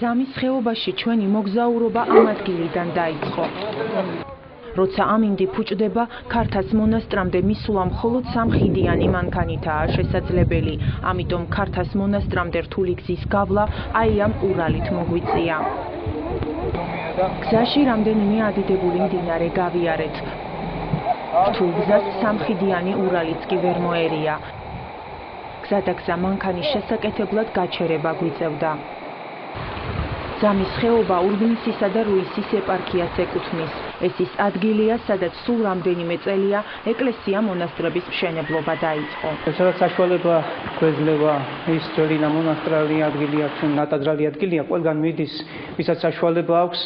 ძამის ხეობაში ჩვენი მოგზაურობა ამ ადგილიდან დაიწყო. როცა ამინდი ფუჭდება, ქართას მონასტრამდე მისვლა მხოლოდ სამხიდიანი მანქანითაა შესაძლებელი, ამიტომ ქართას მონასტრამდე რთული გზის გავლა აი ამ ურალით მოგვიწია. გზაში რამდენიმე ადიდებული მდინარე გავიარეთ. რთულ გზას სამხიდიანი ურალიც კი ვერ მოერია. გზადაგზა მანქანის შესაკეთებლად გაჩერება გვიწევდა. ძამის ხეობა ურბნისისა და რუისის ეპარქიას ეკუთვნის. ეს ის ადგილია, სადაც სულ რამდენიმე წელია ეკლესია-მონასტრების მშენებლობა დაიწყო. სადაც საშუალება გვეძლევა ის ძველი მონასტრალი ადგილია, ნატაძრალი ადგილია, ყველგან მიდის, ვისაც საშუალება აქვს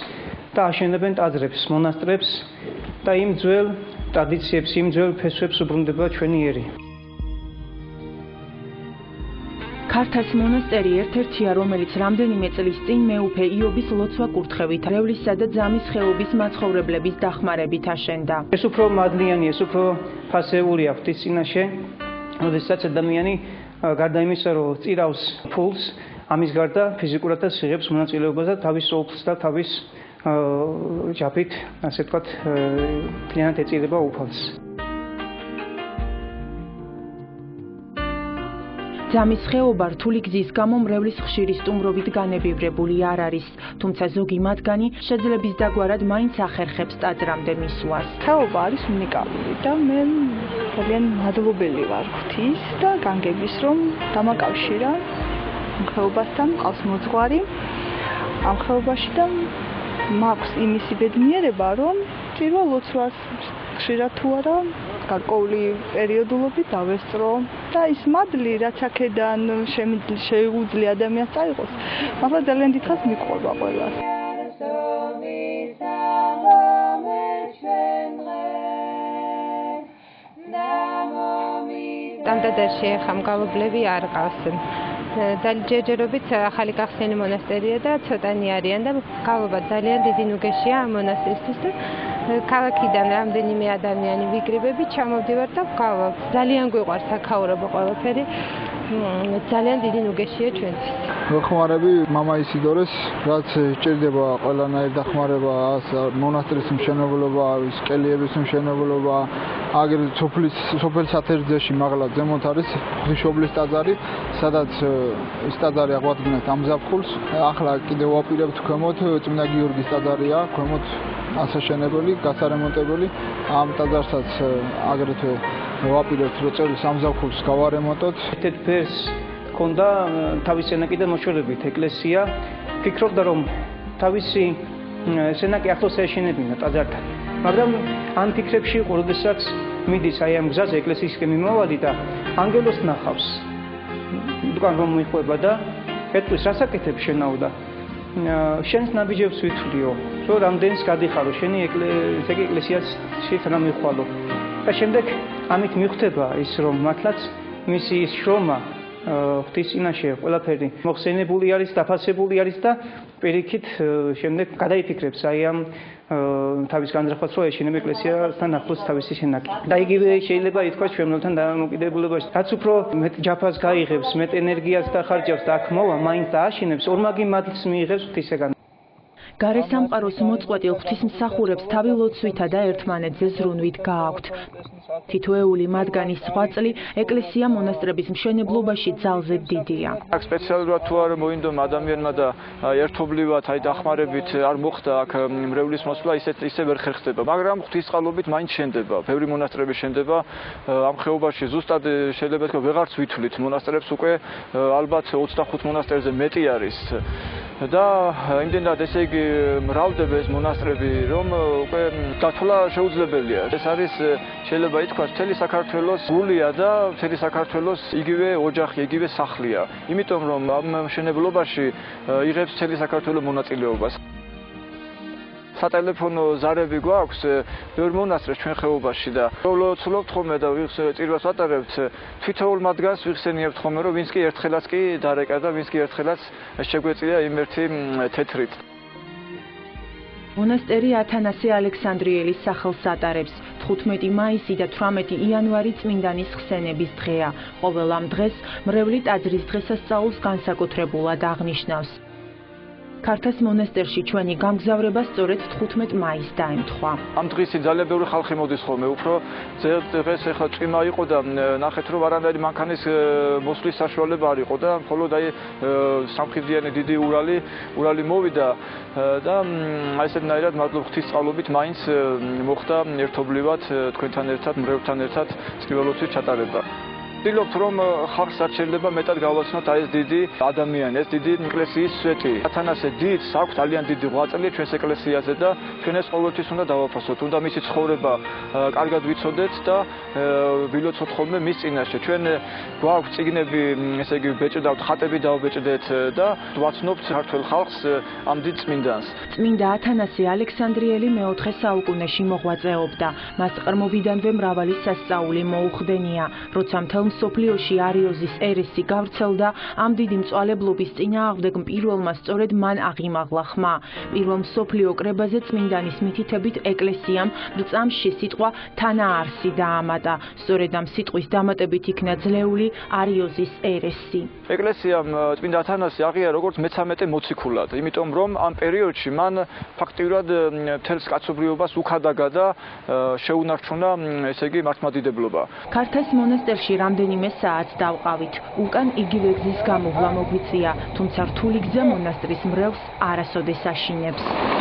და აშენებენ ტაძრებს, მონასტრებს და იმ ძველ ტრადიციებს, იმ ძველ ფესვებს უბრუნდება ჩვენი ერი. ქართას მონასტერი ერთ-ერთია, რომელიც რამდენიმე წლის წინ მეუფე იობის ლოცვა-კურთხევით რევლისა და ძამის ხეობის მაცხოვრებლების დახმარებით აშენდა. ეს უფრო მადლიანი, ეს უფრო ფასეულია ღვთის წინაშე, როდესაც ადამიანი გარდა იმისა, რომ წირავს ფულს, ამის გარდა ფიზიკურადაც იღებს მონაწილეობას და თავის ოფლს და თავის ჯაფით, ასე ვთქვათ, მთლიანად ეწირება უფალს. ძამის ხეობა რთული გზის გამო მრევლის ხშირი სტუმრობით განებივრებული არ არის, თუმცა ზოგი მათგანი შეძლების დაგვარად მაინც ახერხებს ტაძრამდე მისვლას. ხეობა არის უნიკალური და მე ძალიან მადლობელი ვარ ღვთის და განგების, რომ დამაკავშირა ხეობასთან, მყავს მოძღვარი ამ ხეობაში და მაქვს იმისი ბედნიერება, რომ პირველ ლოცვას ხშირად თუ არა გარკვეული პერიოდულობით დავესწრო და ის მადლი, რაც აქედან შეუძლია ადამიანს წაიღოს, ახლა ძალიან დიდხანს მიყვება ყველას. ტანდადარში ახლა მგალობლები არ ყავს. ჯერჯერობით ახალი გახსნილი მონასტერია და ცოტანი არიან და გალობა ძალიან დიდი ნუგეშია ამ მონასტრისთვის და ქალაქიდან რამდენიმე ადამიანი ვიკრიბებით ჩამოვდივარ და ვგალობ. ძალიან გვიყვარს აქაურობა ყველაფერი. ძალიან დიდი ნუგეშია ჩვენთვის. ვეხმარები მამა ისიდორეს, რაც ჭირდება ყველანაირ დახმარება, მონასტრის მშენებლობა, კელიების მშენებლობა, აგრეთვე სოფელ სათერძეში მაღლა ზემოთ არის ღვთისმშობლის ტაძარი, სადაც ის ტაძარი აღვადგინეთ ამ ზაფხულს. ახლა კიდევ ვაპირებთ ქვემოთ წმინდა გიორგის ტაძარია, ქვემოთ ასაშენებელი, გასარემონტებელი. ამ ტაძარსაც აგრეთვე ვაპირებთ, რომ წელს ამ ზაფხულს გავარემონტოთ. ერთ ფერს ჰქონდა თავის სენაკიდან მოშორებით ეკლესია. ფიქრობდა, რომ თავისი სენაკი ახლოს ეშენებინა ტაძართან. მაგრამ ამ ფიქრებში იყო, როდესაც მიდის აი ამ გზაზე ეკლესიისკენ მიმავალი და ანგელოს ნახავს. უკან რომ მიხვება და ეტყვის, რას აკეთებ შენაო და შენს ნაბიჯებს ვითვლიო, რომ რამდენს გადიხარო შენი ეკლესიაში რა მიხვალო. და შემდეგ ამით მიხვდება ის, რომ მართლაც მისი ის შრომა ღვთის წინაშე ყველაფერი მოხსენებული არის, დაფასებული არის და პირიქით შემდეგ გადაიფიქრებს აი ამ თავის განზრახვას, რომ ეშენებ ეკლესიასთან ახლოს თავისი სენაკი. და იგივე შეიძლება ითქვას ჩვენთან დამოკიდებულებაში. რაც უფრო მეტ ჯაფას გაიღებს, მეტ ენერგიას დახარჯავს და აქ მოვა, მაინც დააშენებს, ორმაგი მადლს მიიღებს ღვთისაგან. გარესამყაროს მოწყვეტილ ღვთისმსახურებს თავი ლოცვითა და ერთმანეთზე ზრუნვით გააქვთ. თითოეული მათგანის ხვაწლი ეკლესია-მონასტრების მშენებლობაში ძალზედ დიდია. აქ სპეციალურად თუ არ მოინდომა ადამიანმა და ერთობლივად აი დახმარებით არ მოხდა აქ მრევლის მოსვლა, ისე ვერ ხერხდება, მაგრამ ღვთისწყალობით მაინც შენდება, ბევრი მონასტრები შენდება ამ ხეობაში. ზუსტად შეიძლება თქვა ვეღარც ვითვლით მონასტრებს, უკვე ალბათ 25 მონასტერზე მეტი არის. და იმდენად ესე იგი მრავლდება ეს მონასტრები, რომ უკვე დათვლა შეუძლებელია. ეს არის შეიძლება ითქვას მთელი საქართველოს გულია და მთელი საქართველოს იგივე ოჯახი, იგივე სახლია. იმიტომ რომ ამ მშენებლობაში იღებს მთელი საქართველოს მონაწილეობას. სატელეფონო ზარები გვაქვს ბევრ მონასტრს ჩვენ ხეობაში და ვცდილობთ ხოლმე და წირვას ვატარებთ თვითოულ მათგანს ვიხსენიებთ ხოლმე, რომ ვინც კი ერთხელაც კი დარეკა და ვინც კი ერთხელაც შეგვეწია იმ ერთი თეთრით. მონასტერი ათანასე ალექსანდრიელის სახელს ატარებს. 15 მაისი და 18 იანვარი წმინდანის ხსენების დღეა. ყოველ ამ დღეს მრევლი ტაძრის დღესასწაულს განსაკუთრებულად აღნიშნავს. ქართას მონასტერში ჩვენი გამგზავრება სწორედ 15 მაისს დაემთხვა. ამ დღისი ძალიან ბევრი ხალხი მოდის ხოლმე, უფრო დღეს ახლა წვიმა იყო და ნახეთ რომ არანაირი მანქანის მოსვლის საშუალება არ იყო და მხოლოდ აი სამხიდიანი დიდი ურალი მოვიდა და აი ესეთნაირად მადლობ ღვთისწყალობით მაინც მოხდა ერთობლივად თქვენთან ერთად, მრევლთან ერთად skrivalotsis ჩატარება. ვთქვით რომ ხალხს არ შეიძლება მეტად გავაცნოთ აი ეს დიდი ადამიანი, ეს დიდი ეკლესიის სვეტი. ათანასე დიდს აქვს ძალიან დიდი ღვაწლი ჩვენს ეკლესიაზე და ჩვენ ეს ყოველთვის უნდა დავაფასოთ. უნდა მისი ცხოვრება კარგად ვიცოდეთ და ვილოცოთ ხოლმე მის წინაშე. ჩვენ გვაქვს წიგნები, ესე იგი ბეჭდავთ, ხატები დავბეჭდეთ და ვაცნობთ ქართულ ხალხს ამ დიდ წმინდანს. წმინდა ათანასე ალექსანდრიელი მეოთხე საუკუნეში მოღვაწეობდა. მას ყრმობიდანვე მრავალი სასწაული მოუხდენია, როცა მთელ მსოფლიოში არიოზის ერესი გავრცელდა, ამ დიდი მწვალებლობის წინააღმდეგ პირველმა სწორედ მან აღიმაღლა ხმა. პირველ მსოფლიო კრებაზე წმინდანის მითითებით ეკლესიამ რწამში სიტყვა თანაარსი დაამატა. სწორედ ამ სიტყვის დამატებით იქნა ძლეული არიოზის ერესი. ეკლესიამ წმინდა ათანასე აღიარა როგორც მე-13 მოციქულად, იმიტომ რომ ამ პერიოდში მან ფაქტიურად მთელს კაცობრიობას უქადაგა და შეუნარჩუნა, ესე იგი, მართლმადიდებლობა. ქართას მონასტერში რამდენიმე საათს დავყავით. უკან იგივე გზის გამოვლა მოგვიწია, თუმცა რთული გზა მონასტრის მრევლს არასოდეს აშინებს.